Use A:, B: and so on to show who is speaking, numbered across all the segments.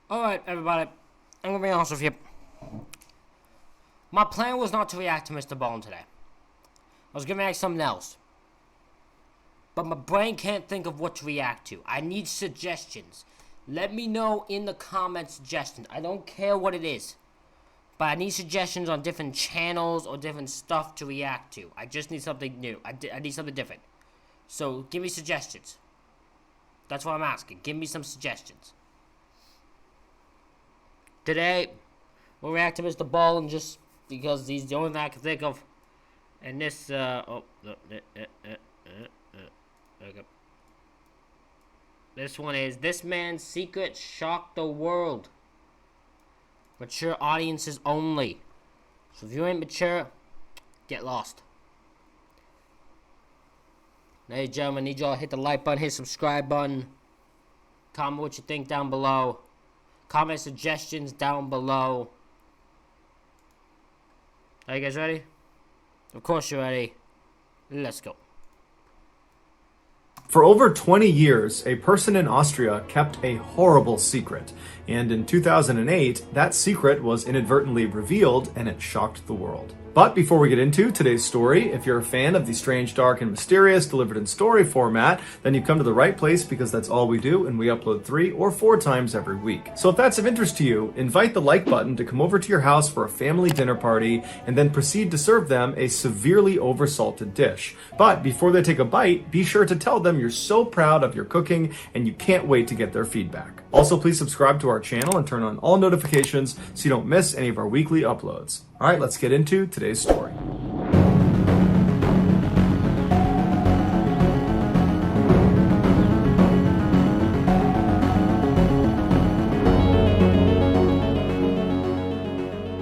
A: Alright, everybody. I'm gonna be honest with you. My plan was not to react to Mr. Bone today. I was gonna react to something else. But my brain can't think of what to react to. I need suggestions. Let me know in the comments suggestions. I don't care what it is. But I need suggestions on different channels or different stuff to react to. I just need something new. I need something different. So, give me suggestions. That's what I'm asking. Give me some suggestions. Today, we'll react to Mr. Ballin just because he's the only thing I can think of. And this, okay. This one is, this man's secret shocked the world. Mature audiences only. So if you ain't mature, get lost. Ladies and gentlemen, I need y'all to hit the like button, hit the subscribe button. Comment what you think down below. Comment suggestions down below. Are you guys ready? Of course you're ready. Let's go.
B: For over 20 years, a person in Austria kept a horrible secret, and in 2008, that secret was inadvertently revealed and it shocked the world. But before we get into today's story, if you're a fan of the strange, dark, and mysterious delivered in story format, then you've come to the right place because that's all we do, and we upload 3 or 4 times every week. So if that's of interest to you, invite the like button to come over to your house for a family dinner party, and then proceed to serve them a severely oversalted dish. But before they take a bite, be sure to tell them you're so proud of your cooking and you can't wait to get their feedback. Also, please subscribe to our channel and turn on all notifications so you don't miss any of our weekly uploads. All right, let's get into today's story.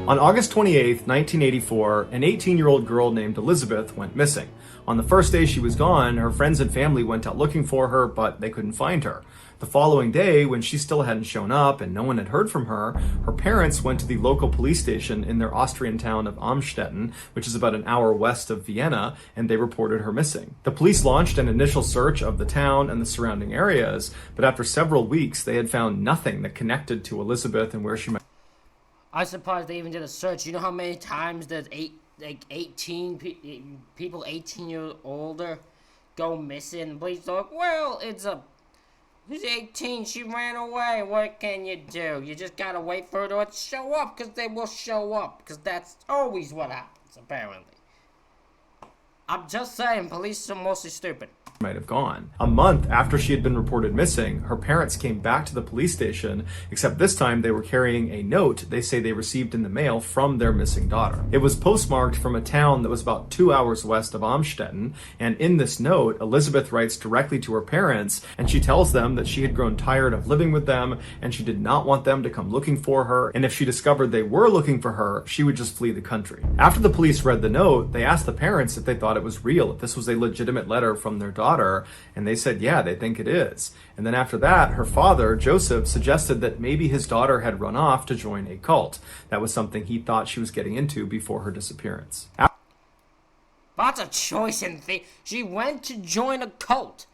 B: On August 28, 1984, an 18-year-old girl named Elisabeth went missing. On the first day she was gone, her friends and family went out looking for her, but they couldn't find her. The following day, when she still hadn't shown up and no one had heard from her, her parents went to the local police station in their Austrian town of Amstetten, which is about an hour west of Vienna, and they reported her missing. The police launched an initial search of the town and the surrounding areas, but after several weeks, they had found nothing that connected to Elisabeth and where she might.
A: I'm surprised they even did a search. You know how many times there's 18 people 18 years older go missing? The police are like, well, she's 18, she ran away. What can you do? You just gotta wait for her to show up, because they will show up. Because that's always what happens, apparently. I'm just saying, police are mostly stupid.
B: Might have gone. A month after she had been reported missing, her parents came back to the police station, except this time they were carrying a note they say they received in the mail from their missing daughter. It was postmarked from a town that was about 2 hours west of Amstetten, and in this note, Elisabeth writes directly to her parents, and she tells them that she had grown tired of living with them, and she did not want them to come looking for her, and if she discovered they were looking for her, she would just flee the country. After the police read the note, they asked the parents if they thought it was real, if this was a legitimate letter from their daughter, and they said, yeah, they think it is. And then after that, her father, Joseph, suggested that maybe his daughter had run off to join a cult. That was something he thought she was getting into before her disappearance.
A: That's a choice in she went to join a cult.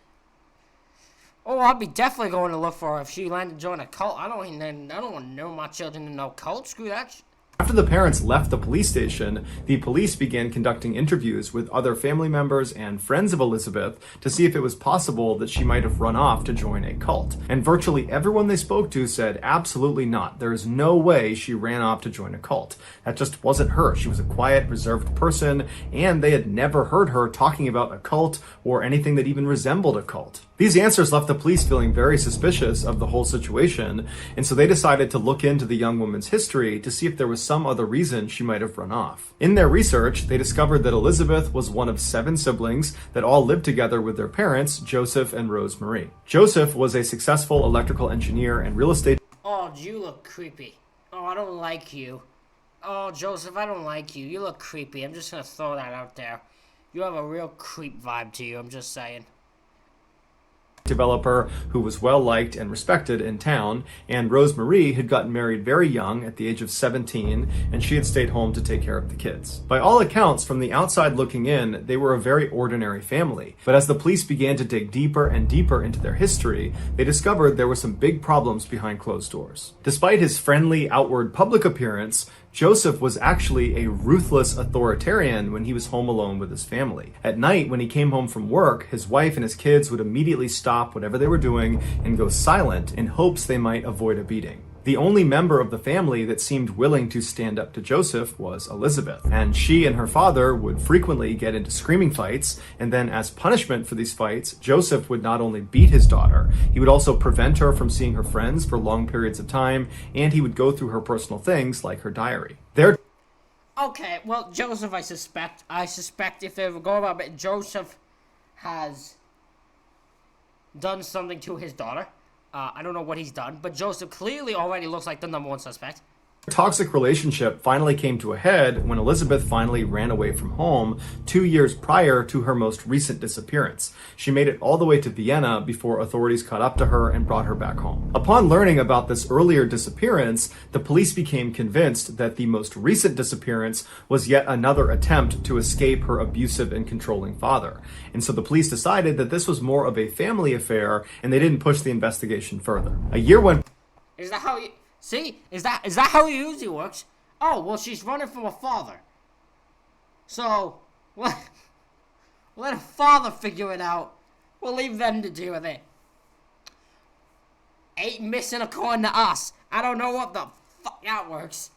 A: Oh, I'd be definitely going to look for her if she went to join a cult. I don't want to know my children in no cult. Screw that.
B: After the parents left the police station, the police began conducting interviews with other family members and friends of Elisabeth to see if it was possible that she might have run off to join a cult. And virtually everyone they spoke to said, absolutely not. There is no way she ran off to join a cult. That just wasn't her. She was a quiet, reserved person, and they had never heard her talking about a cult or anything that even resembled a cult. These answers left the police feeling very suspicious of the whole situation, and so they decided to look into the young woman's history to see if there was some other reason she might have run off. In their research, they discovered that Elisabeth was one of 7 siblings that all lived together with their parents, Joseph and Rose Marie. Joseph was a successful electrical engineer and real estate.
A: Oh, you look creepy. Oh, I don't like you. Oh, Joseph, I don't like you. You look creepy. I'm just gonna throw that out there. You have a real creep vibe to you, I'm just saying.
B: developer who was well liked and respected in town, and Rose Marie had gotten married very young at the age of 17, and she had stayed home to take care of the kids. By all accounts, from the outside looking in, they were a very ordinary family. But as the police began to dig deeper and deeper into their history, they discovered there were some big problems behind closed doors. Despite his friendly outward public appearance, Joseph was actually a ruthless authoritarian when he was home alone with his family. At night, when he came home from work, his wife and his kids would immediately stop whatever they were doing and go silent in hopes they might avoid a beating. The only member of the family that seemed willing to stand up to Joseph was Elisabeth, and she and her father would frequently get into screaming fights, and then as punishment for these fights, Joseph would not only beat his daughter, he would also prevent her from seeing her friends for long periods of time, and he would go through her personal things like her diary.
A: Okay, well, Joseph, I suspect if they were going about it, Joseph has done something to his daughter. I don't know what he's done, but Joseph clearly already looks like the number one suspect.
B: Their toxic relationship finally came to a head when Elisabeth finally ran away from home 2 years prior to her most recent disappearance. She made it all the way to Vienna before authorities caught up to her and brought her back home. Upon learning about this earlier disappearance, the police became convinced that the most recent disappearance was yet another attempt to escape her abusive and controlling father. And so the police decided that this was more of a family affair, and they didn't push the investigation further. A year went.
A: Is that how you... See? Is that how it usually works? Oh, well, she's running from her father. So, let her father figure it out. We'll leave them to deal with it. Ain't missing according to us. I don't know what the fuck that works.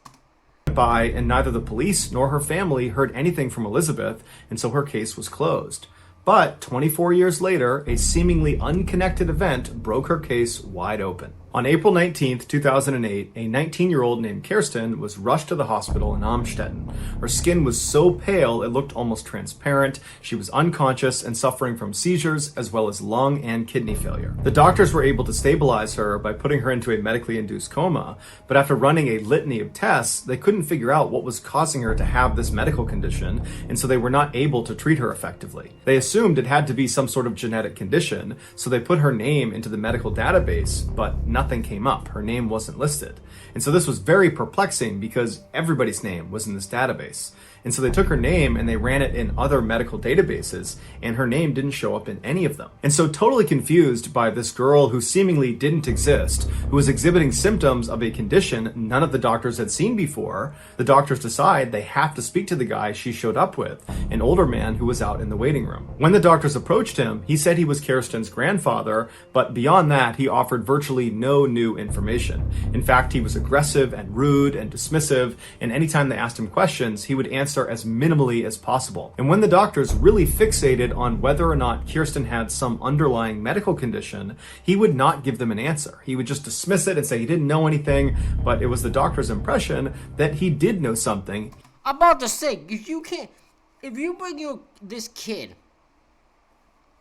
B: By, and neither the police nor her family heard anything from Elisabeth, and so her case was closed. But 24 years later, a seemingly unconnected event broke her case wide open. On April 19, 2008, a 19-year-old named Kirsten was rushed to the hospital in Amstetten. Her skin was so pale it looked almost transparent. She was unconscious and suffering from seizures as well as lung and kidney failure. The doctors were able to stabilize her by putting her into a medically induced coma, but after running a litany of tests, they couldn't figure out what was causing her to have this medical condition, and so they were not able to treat her effectively. They assumed it had to be some sort of genetic condition, so they put her name into the medical database, but nothing came up. Her name wasn't listed. And so this was very perplexing because everybody's name was in this database. And so they took her name and they ran it in other medical databases, and her name didn't show up in any of them. And so totally confused by this girl who seemingly didn't exist, who was exhibiting symptoms of a condition none of the doctors had seen before, the doctors decide they have to speak to the guy she showed up with, an older man who was out in the waiting room. When the doctors approached him, he said he was Kirsten's grandfather, but beyond that, he offered virtually no new information. In fact, he was aggressive and rude and dismissive, and anytime they asked him questions, he would answer as minimally as possible. And when the doctors really fixated on whether or not Kirsten had some underlying medical condition, he would not give them an answer. He would just dismiss it and say he didn't know anything, but it was the doctor's impression that he did know something.
A: I'm about to say, if you bring this kid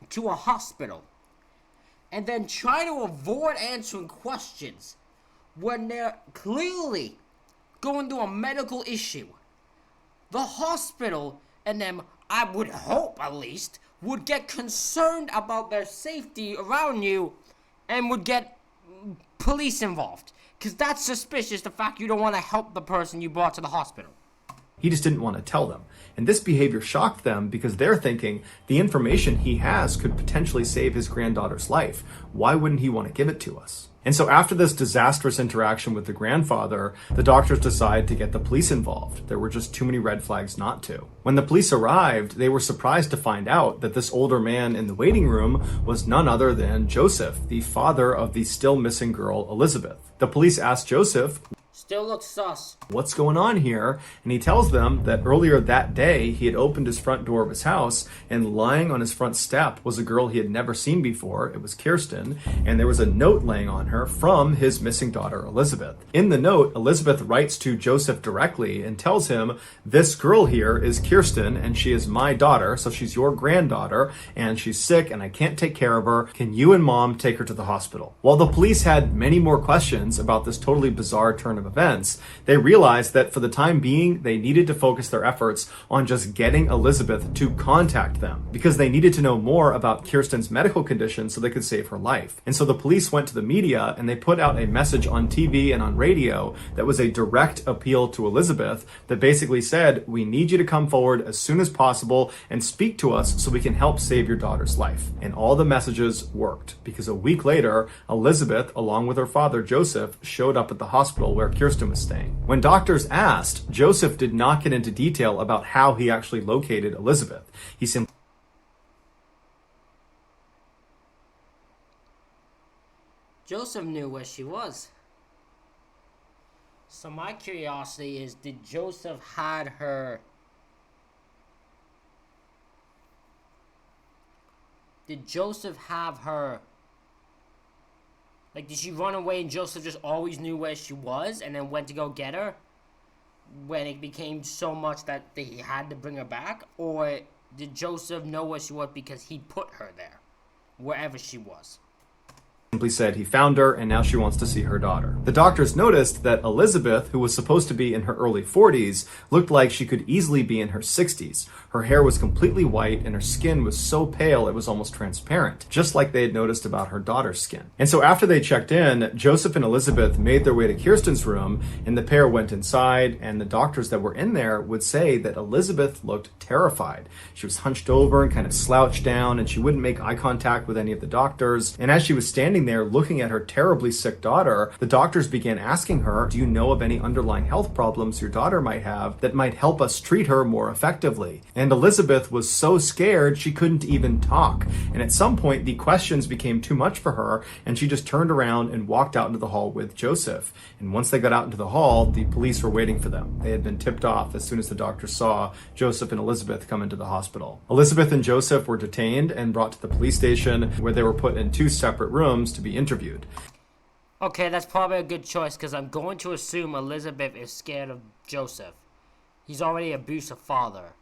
A: to a hospital and then try to avoid answering questions when they're clearly going through a medical issue, the hospital and them, I would hope at least, would get concerned about their safety around you and would get police involved. Because that's suspicious, the fact you don't want to help the person you brought to the hospital.
B: He just didn't want to tell them. And this behavior shocked them because they're thinking the information he has could potentially save his granddaughter's life. Why wouldn't he want to give it to us? And so after this disastrous interaction with the grandfather, the doctors decide to get the police involved. There were just too many red flags not to. When the police arrived, they were surprised to find out that this older man in the waiting room was none other than Joseph, the father of the still missing girl, Elisabeth. The police asked Joseph,
A: Still looks sus.
B: what's going on here? And he tells them that earlier that day, he had opened his front door of his house, and lying on his front step was a girl he had never seen before. It was Kirsten, and there was a note laying on her from his missing daughter, Elisabeth. In the note, Elisabeth writes to Joseph directly and tells him, this girl here is Kirsten, and she is my daughter, so she's your granddaughter, and she's sick, and I can't take care of her. Can you and mom take her to the hospital? While the police had many more questions about this totally bizarre turn of of events, they realized that for the time being, they needed to focus their efforts on just getting Elisabeth to contact them because they needed to know more about Kirsten's medical condition so they could save her life. And so the police went to the media and they put out a message on TV and on radio that was a direct appeal to Elisabeth that basically said, we need you to come forward as soon as possible and speak to us so we can help save your daughter's life. And all the messages worked because a week later, Elisabeth, along with her father Joseph, showed up at the hospital where Kirsten was staying. When doctors asked, Joseph did not get into detail about how he actually located Elisabeth. He simply
A: Joseph knew where she was. So my curiosity is, did Joseph have her like, did she run away and Joseph just always knew where she was and then went to go get her when it became so much that he had to bring her back? Or did Joseph know where she was because he put her there, wherever she was?
B: said he found her and now she wants to see her daughter. The doctors noticed that Elisabeth, who was supposed to be in her early 40s, looked like she could easily be in her 60s. Her hair was completely white and her skin was so pale it was almost transparent, just like they had noticed about her daughter's skin. And so after they checked in, Joseph and Elisabeth made their way to Kirsten's room and the pair went inside, and the doctors that were in there would say that Elisabeth looked terrified. She was hunched over and kind of slouched down and she wouldn't make eye contact with any of the doctors. And as she was standing there looking at her terribly sick daughter, the doctors began asking her, do you know of any underlying health problems your daughter might have that might help us treat her more effectively? And Elisabeth was so scared she couldn't even talk. And at some point, the questions became too much for her, and she just turned around and walked out into the hall with Joseph. And once they got out into the hall, the police were waiting for them. They had been tipped off as soon as the doctors saw Joseph and Elisabeth come into the hospital. Elisabeth and Joseph were detained and brought to the police station, where they were put in 2 separate rooms to be interviewed.
A: Okay, that's probably a good choice because I'm going to assume Elisabeth is scared of Joseph. He's already an abusive father.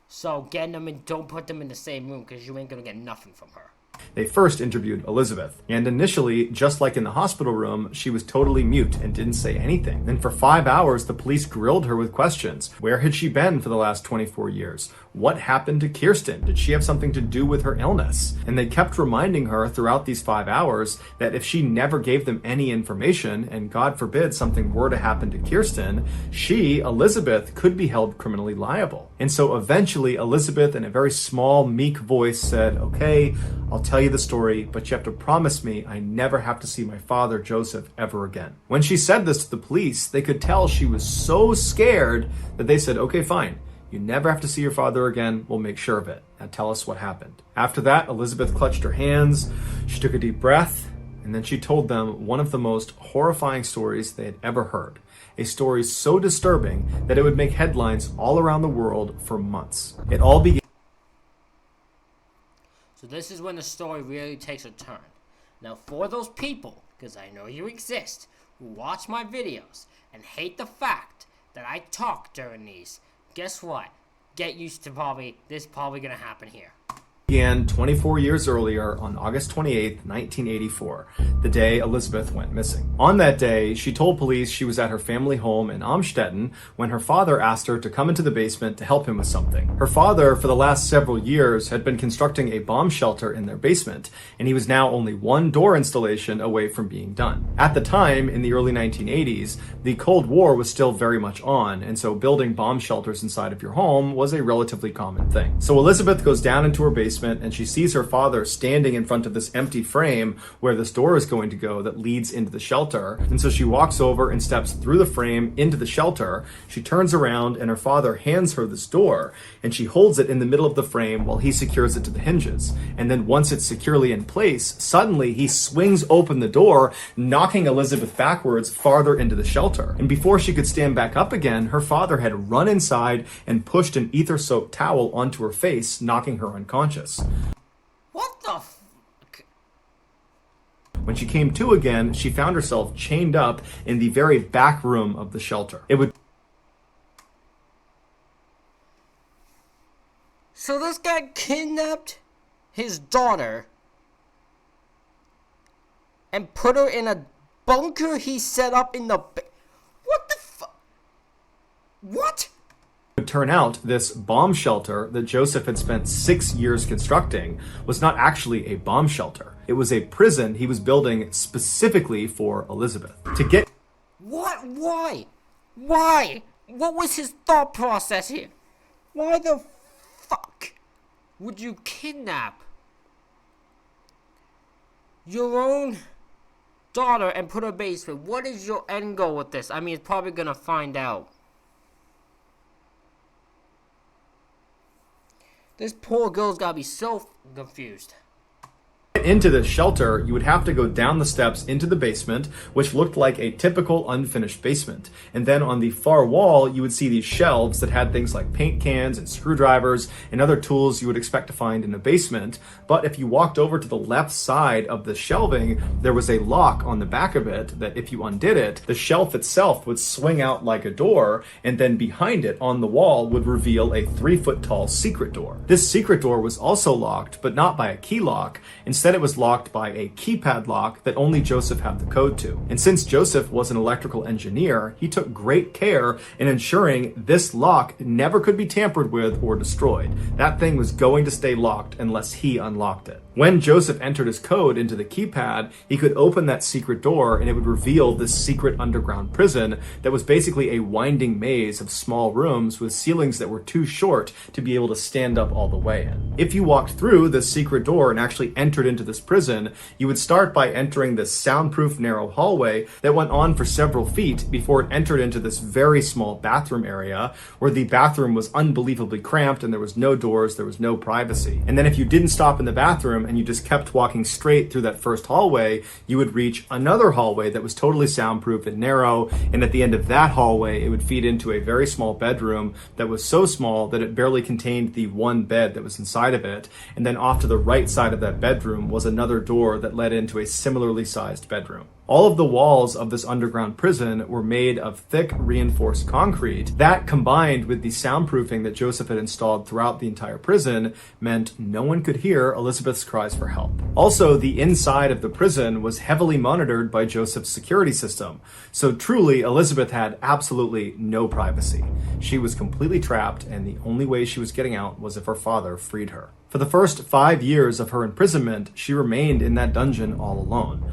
A: So getting them in, don't put them in the same room because you ain't going to get nothing from her.
B: They first interviewed Elisabeth, and initially, just like in the hospital room, she was totally mute and didn't say anything. Then for 5 hours, the police grilled her with questions. Where had she been for the last 24 years? What happened to Kirsten? Did she have something to do with her illness? And they kept reminding her throughout these 5 hours that if she never gave them any information, and God forbid something were to happen to Kirsten, she, Elisabeth, could be held criminally liable. And so eventually, Elisabeth, in a very small, meek voice, said, okay, I'll tell you the story, but you have to promise me I never have to see my father, Joseph, ever again. When she said this to the police, they could tell she was so scared that they said, okay, fine. You never have to see your father again. We'll make sure of it. Now tell us what happened. After that, Elisabeth clutched her hands. She took a deep breath, and then she told them one of the most horrifying stories they had ever heard. A story so disturbing that it would make headlines all around the world for months. It all began.
A: So this is when the story really takes a turn. Now for those people, because I know you exist, who watch my videos and hate the fact that I talk during these, guess what? Get used to this probably gonna happen here.
B: Began 24 years earlier on August 28, 1984, the day Elisabeth went missing. On that day, she told police she was at her family home in Amstetten when her father asked her to come into the basement to help him with something. Her father, for the last several years, had been constructing a bomb shelter in their basement, and he was now only one door installation away from being done. At the time, in the early 1980s, the Cold War was still very much on, and so building bomb shelters inside of your home was a relatively common thing. So Elisabeth goes down into her basement and she sees her father standing in front of this empty frame where this door is going to go that leads into the shelter. And so she walks over and steps through the frame into the shelter. She turns around and her father hands her this door, and she holds it in the middle of the frame while he secures it to the hinges. And then once it's securely in place, suddenly he swings open the door, knocking Elisabeth backwards farther into the shelter. And before she could stand back up again, her father had run inside and pushed an ether-soaked towel onto her face, knocking her unconscious.
A: What the fuck?
B: When she came to again, she found herself chained up in the very back room of the shelter.
A: So this guy kidnapped his daughter and put her in a bunker he set up in the... What What the fuck? What?
B: It would turn out this bomb shelter that Joseph had spent 6 years constructing was not actually a bomb shelter. It was a prison he was building specifically for Elizabeth. To get
A: What? Why? Why? What was his thought process here? Why the fuck would you kidnap your own daughter and put her in a basement? What is your end goal with this? I mean, it's probably gonna find out. This poor girl's gotta be so confused.
B: into this shelter, you would have to go down the steps into the basement, which looked like a typical unfinished basement. And then on the far wall, you would see these shelves that had things like paint cans and screwdrivers and other tools you would expect to find in a basement. But if you walked over to the left side of the shelving, there was a lock on the back of it that if you undid it, the shelf itself would swing out like a door, and then behind it on the wall would reveal a 3-foot tall secret door. This secret door was also locked, but not by a key lock. Instead, it was locked by a keypad lock that only Joseph had the code to. And since Joseph was an electrical engineer, he took great care in ensuring this lock never could be tampered with or destroyed. That thing was going to stay locked unless he unlocked it. When Joseph entered his code into the keypad, he could open that secret door and it would reveal this secret underground prison that was basically a winding maze of small rooms with ceilings that were too short to be able to stand up all the way in. If you walked through this secret door and actually entered into this prison, you would start by entering this soundproof narrow hallway that went on for several feet before it entered into this very small bathroom area where the bathroom was unbelievably cramped and there was no doors, there was no privacy. And then if you didn't stop in the bathroom and you just kept walking straight through that first hallway, you would reach another hallway that was totally soundproof and narrow, and at the end of that hallway it would feed into a very small bedroom that was so small that it barely contained the one bed that was inside of it, and then off to the right side of that bedroom was another door that led into a similarly sized bedroom. All of the walls of this underground prison were made of thick, reinforced concrete. That, combined with the soundproofing that Joseph had installed throughout the entire prison, meant no one could hear Elizabeth's cries for help. Also, the inside of the prison was heavily monitored by Joseph's security system. So truly, Elizabeth had absolutely no privacy. She was completely trapped, and the only way she was getting out was if her father freed her. For the first 5 years of her imprisonment, she remained in that dungeon all alone.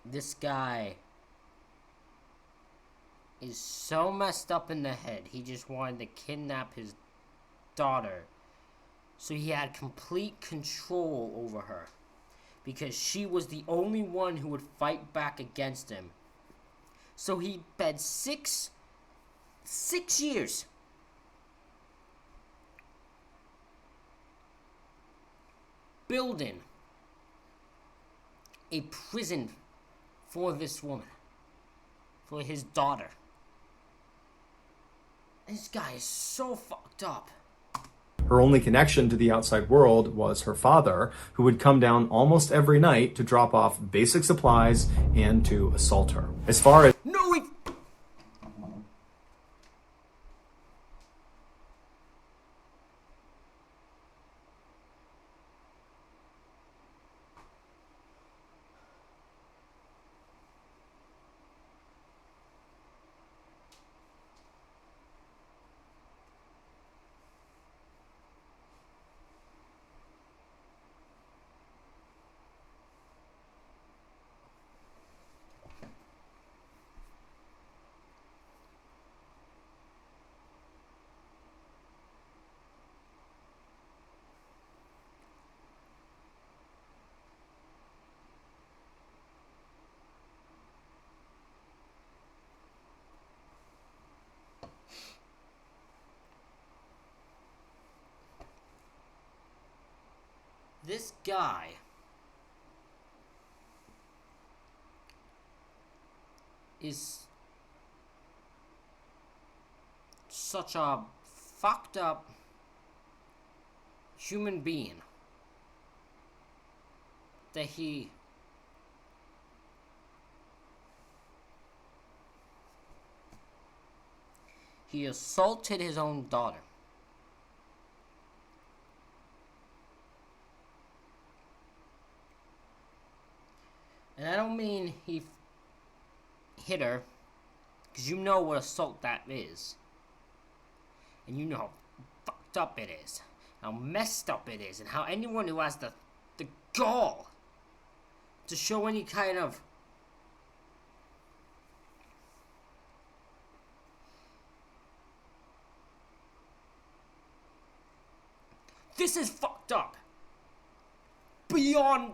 A: This guy is so messed up in the head. He just wanted to kidnap his daughter so he had complete control over her, because she was the only one who would fight back against him. So he spent six years building a prison for this woman, for his daughter. This guy is so fucked up.
B: Her only connection to the outside world was her father, who would come down almost every night to drop off basic supplies and to assault her. As far as
A: this guy is such a fucked up human being that he He assaulted his own daughter. And I don't mean he hit her, because you know what assault that is. And you know how fucked up it is. How messed up it is. And how anyone who has the gall to show any kind of this is fucked up beyond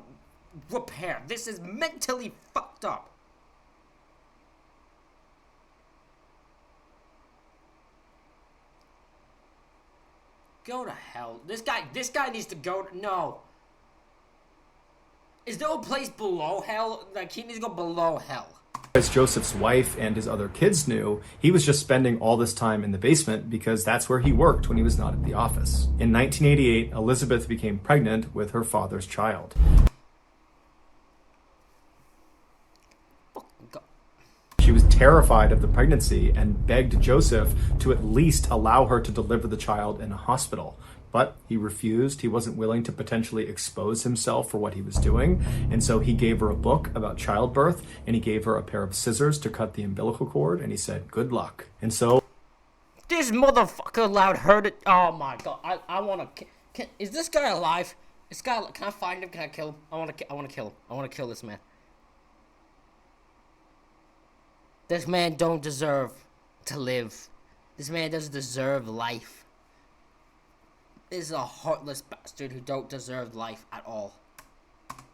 A: repair. This is mentally fucked up. Go to hell. This guy needs to go to, no. Is there a place below hell? Like, he needs to go below hell.
B: As Joseph's wife and his other kids knew, he was just spending all this time in the basement because that's where he worked when he was not at the office. In 1988, Elisabeth became pregnant with her father's child. She was terrified of the pregnancy and begged Joseph to at least allow her to deliver the child in a hospital. But he refused. He wasn't willing to potentially expose himself for what he was doing. And so he gave her a book about childbirth, and he gave her a pair of scissors to cut the umbilical cord, and he said, good luck. And so
A: this motherfucker allowed her to, oh my god, I want to, is this guy alive? This guy, can I find him? Can I kill him? I want to kill him. I want to kill this man. This man don't deserve to live. This man doesn't deserve life. This is a heartless bastard who don't deserve life at all.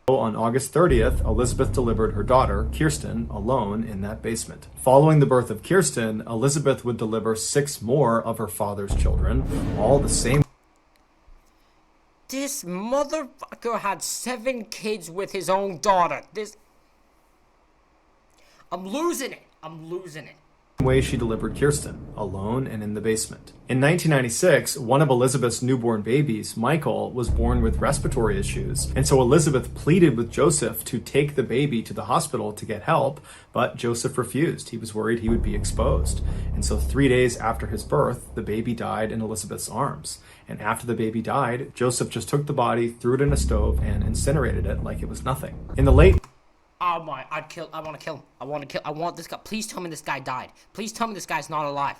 B: On August 30th, Elisabeth delivered her daughter, Kirsten, alone in that basement. Following the birth of Kirsten, Elisabeth would deliver 6 more of her father's children, all the same.
A: This motherfucker had 7 kids with his own daughter. I'm losing it.
B: Way she delivered Kirsten, alone and in the basement. In 1996, one of Elisabeth's newborn babies, Michael, was born with respiratory issues, and so Elisabeth pleaded with Joseph to take the baby to the hospital to get help, but Joseph refused. He was worried he would be exposed. And so 3 days after his birth, the baby died in Elisabeth's arms. And after the baby died, Joseph just took the body, threw it in a stove, and incinerated it like it was nothing. In the late
A: oh my, I want to kill. I want this guy. Please tell me this guy died. Please tell me this guy's not alive.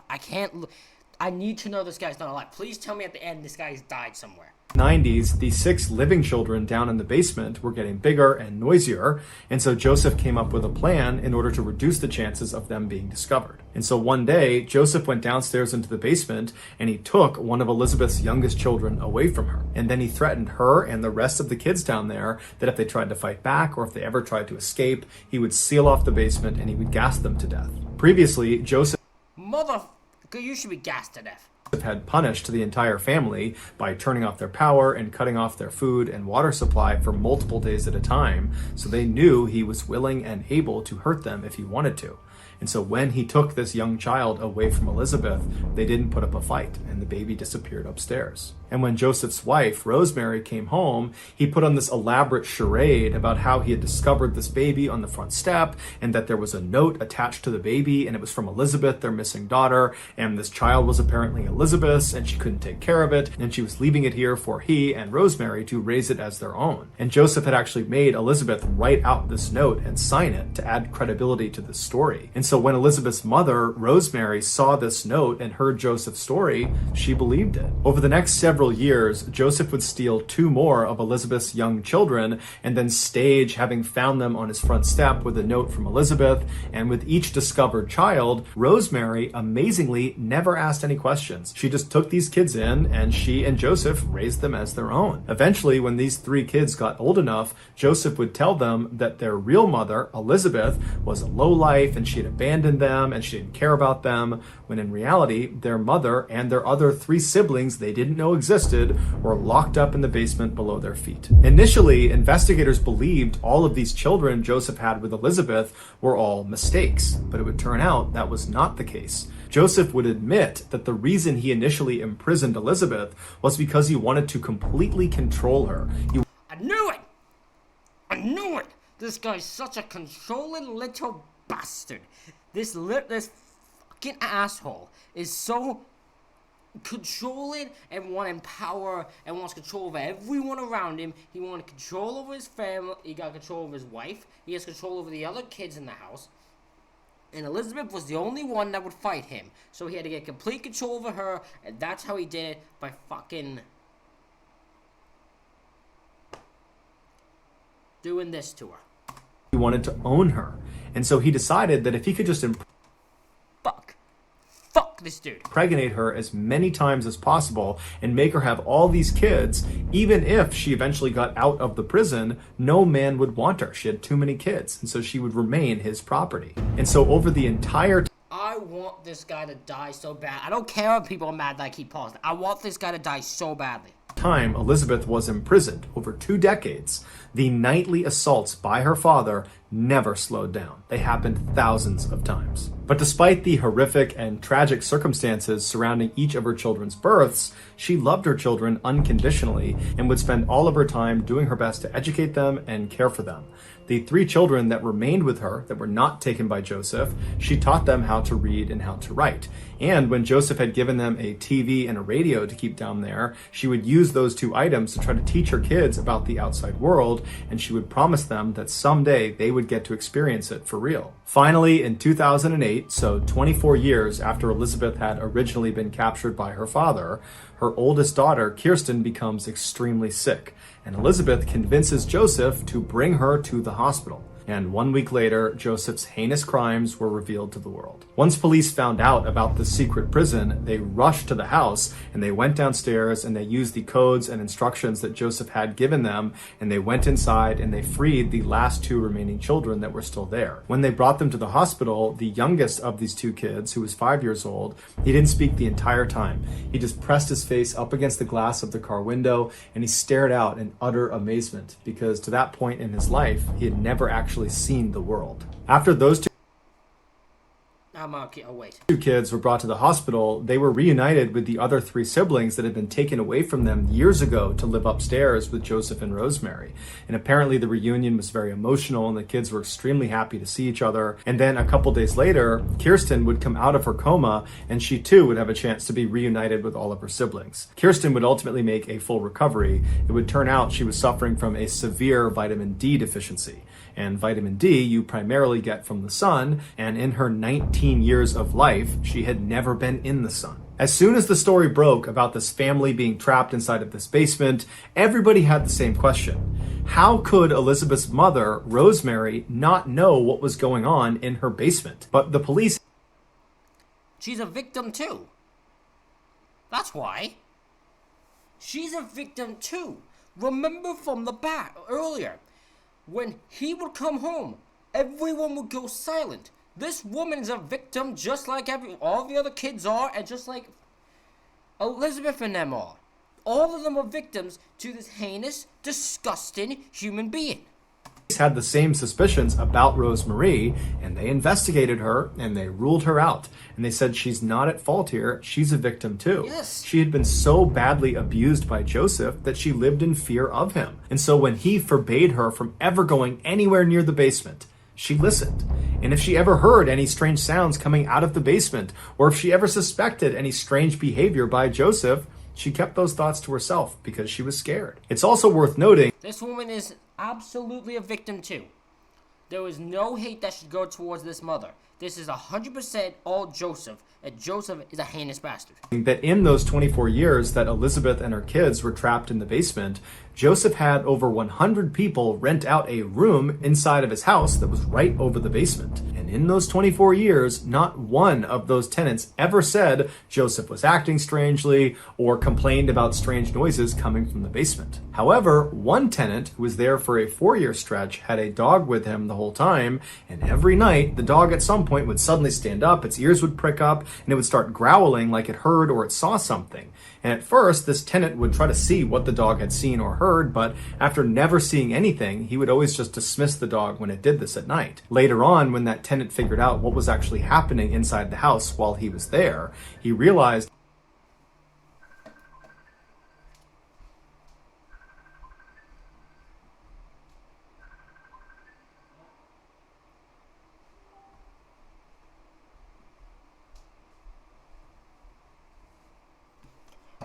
A: I need to know this guy's not alive. Please tell me at the end this guy's died somewhere.
B: 90s, the 6 living children down in the basement were getting bigger and noisier, and so Joseph came up with a plan in order to reduce the chances of them being discovered. And so one day, Joseph went downstairs into the basement and he took one of Elisabeth's youngest children away from her. And then he threatened her and the rest of the kids down there that if they tried to fight back or if they ever tried to escape, he would seal off the basement and he would gas them to death. Previously, Joseph
A: you should be gassed to death.
B: Had punished the entire family by turning off their power and cutting off their food and water supply for multiple days at a time, so they knew he was willing and able to hurt them if he wanted to. And so when he took this young child away from Elisabeth, they didn't put up a fight, and the baby disappeared upstairs. And when Joseph's wife, Rosemary, came home, he put on this elaborate charade about how he had discovered this baby on the front step, and that there was a note attached to the baby, and it was from Elisabeth, their missing daughter, and this child was apparently Elisabeth's, and she couldn't take care of it, and she was leaving it here for he and Rosemary to raise it as their own. And Joseph had actually made Elisabeth write out this note and sign it to add credibility to this story. And so when Elisabeth's mother, Rosemary, saw this note and heard Joseph's story, she believed it. Over the next several years, Joseph would steal 2 more of Elisabeth's young children and then stage having found them on his front step with a note from Elisabeth. And with each discovered child, Rosemary amazingly never asked any questions. She just took these kids in and she and Joseph raised them as their own. Eventually, when these 3 kids got old enough, Joseph would tell them that their real mother, Elisabeth, was a lowlife and she had abandoned them and she didn't care about them, when in reality, their mother and their other 3 siblings they didn't know existed were locked up in the basement below their feet. Initially, investigators believed all of these children Joseph had with Elisabeth were all mistakes, but it would turn out that was not the case. Joseph would admit that the reason he initially imprisoned Elisabeth was because he wanted to completely control her.
A: I knew it! This guy's such a controlling little bastard. This fucking asshole is so controlling and wanting power and wants control over everyone around him. He wanted control over his family. He got control over his wife. He has control over the other kids in the house. And Elisabeth was the only one that would fight him. So he had to get complete control over her. And that's how he did it, by fucking doing this to her.
B: He wanted to own her. And so he decided that if he could just
A: Fuck this dude.
B: impregnate her as many times as possible and make her have all these kids, even if she eventually got out of the prison, no man would want her. She had too many kids, and so she would remain his property. And so over the entire
A: I want this guy to die so bad. I don't care if people are mad that I keep pausing. I want this guy to die so badly.
B: time Elisabeth was imprisoned, over 2 decades, the nightly assaults by her father never slowed down. They happened thousands of times. But despite the horrific and tragic circumstances surrounding each of her children's births, she loved her children unconditionally and would spend all of her time doing her best to educate them and care for them. The 3 children that remained with her, that were not taken by Joseph, she taught them how to read and how to write. And when Joseph had given them a TV and a radio to keep down there, she would use those 2 items to try to teach her kids about the outside world, and she would promise them that someday they would get to experience it for real. Finally, in 2008, so 24 years after Elisabeth had originally been captured by her father, her oldest daughter, Kirsten, becomes extremely sick, and Elisabeth convinces Joseph to bring her to the hospital. And 1 week later, Joseph's heinous crimes were revealed to the world. Once police found out about the secret prison, they rushed to the house and they went downstairs and they used the codes and instructions that Joseph had given them, and they went inside and they freed the last 2 remaining children that were still there. When they brought them to the hospital, the youngest of these 2 kids, who was 5 years old, he didn't speak the entire time. He just pressed his face up against the glass of the car window and he stared out in utter amazement, because to that point in his life, he had never actually seen the world. After those 2 kids were brought to the hospital, they were reunited with the other 3 siblings that had been taken away from them years ago to live upstairs with Joseph and Rosemary. And apparently the reunion was very emotional and the kids were extremely happy to see each other. And then a couple days later, Kirsten would come out of her coma and she too would have a chance to be reunited with all of her siblings. Kirsten would ultimately make a full recovery. It would turn out she was suffering from a severe vitamin D deficiency. And vitamin D you primarily get from the sun, and in her 19 years of life, she had never been in the sun. As soon as the story broke about this family being trapped inside of this basement, everybody had the same question. How could Elisabeth's mother, Rosemary, not know what was going on in her basement? But the police...
A: She's a victim too. That's why. She's a victim too. Remember from the back earlier, when he would come home, everyone would go silent. This woman is a victim just like all the other kids are, and just like Elisabeth and them are. All of them are victims to this heinous, disgusting human being.
B: Had the same suspicions about Rosemary, and they investigated her and they ruled her out, and they said she's not at fault here, she's a victim too.
A: Yes.
B: She had been so badly abused by Joseph that she lived in fear of him, and so when he forbade her from ever going anywhere near the basement, she listened. And if she ever heard any strange sounds coming out of the basement, or if she ever suspected any strange behavior by Joseph, she kept those thoughts to herself because she was scared. It's also worth noting,
A: this woman is absolutely a victim too. There is no hate that should go towards this mother. This is 100% all Joseph, and Joseph is a heinous bastard.
B: That in those 24 years that Elisabeth and her kids were trapped in the basement, Joseph had over 100 people rent out a room inside of his house that was right over the basement. And in those 24 years, not one of those tenants ever said Joseph was acting strangely or complained about strange noises coming from the basement. However, one tenant who was there for a 4-year stretch had a dog with him the whole time, and every night the dog at some point would suddenly stand up, its ears would prick up, and it would start growling like it heard or it saw something. And at first, this tenant would try to see what the dog had seen or heard, but after never seeing anything, he would always just dismiss the dog when it did this at night. Later on, when that tenant figured out what was actually happening inside the house while he was there, he realized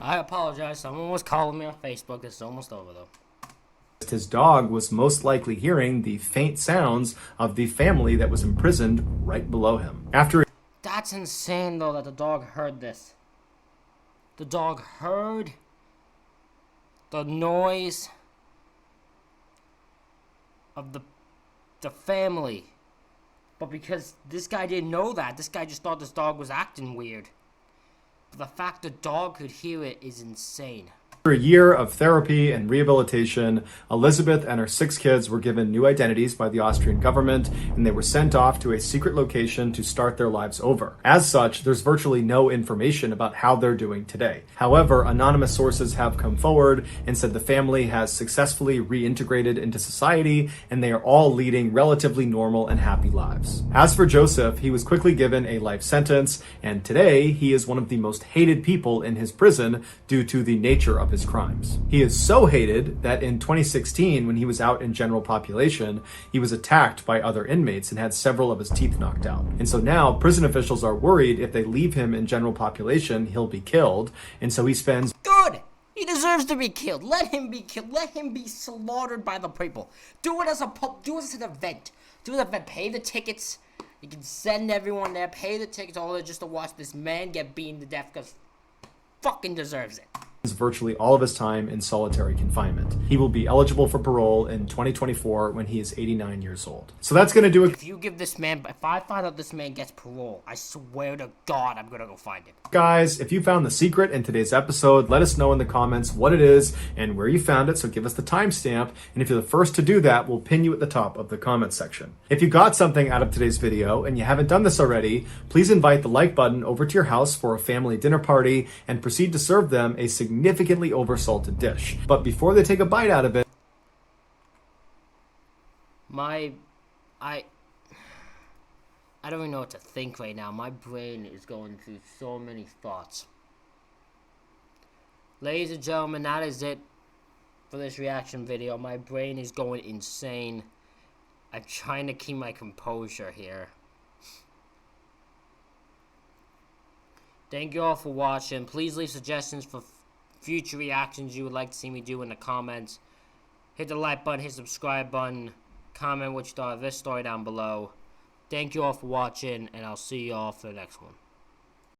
A: I apologize. Someone was calling me on Facebook. This is almost over, though.
B: His dog was most likely hearing the faint sounds of the family that was imprisoned right below him.
A: That's insane, though, that the dog heard this. The dog heard the noise of the family. But because this guy didn't know that, this guy just thought this dog was acting weird. But the fact the dog could hear it is insane.
B: After a year of therapy and rehabilitation, Elisabeth and her 6 kids were given new identities by the Austrian government, and they were sent off to a secret location to start their lives over. As such, there's virtually no information about how they're doing today. However, anonymous sources have come forward and said the family has successfully reintegrated into society, and they are all leading relatively normal and happy lives. As for Joseph, he was quickly given a life sentence, and today he is one of the most hated people in his prison due to the nature of his crimes. He is so hated that in 2016, when he was out in general population, he was attacked by other inmates and had several of his teeth knocked out. And so now prison officials are worried if they leave him in general population, he'll be killed. And so he spends...
A: Good! He deserves to be killed. Let him be killed. Let him be slaughtered by the people. Do it as do it as an event. Do an event. Pay the tickets. You can send everyone there. Pay the tickets all there just to watch this man get beaten to death because fucking deserves it.
B: Virtually all of his time in solitary confinement. He will be eligible for parole in 2024 when he is 89 years old. So that's going to do it.
A: If you give this man, if I find out this man gets parole, I swear to God, I'm going to go find him.
B: Guys, if you found the secret in today's episode, let us know in the comments what it is and where you found it, so give us the timestamp, and if you're the first to do that, we'll pin you at the top of the comment section. If you got something out of today's video and you haven't done this already, please invite the like button over to your house for a family dinner party and proceed to serve them a significantly oversalted dish. But before they take a bite out of it,
A: I don't even know what to think right now. My brain is going through so many thoughts. Ladies and gentlemen, that is it for this reaction video. My brain is going insane. I'm trying to keep my composure here. Thank you all for watching. Please leave suggestions for future reactions you would like to see me do in the comments. Hit the like button, hit the subscribe button, comment what you thought of this story down below. Thank you all for watching, and I'll see you all for the next one.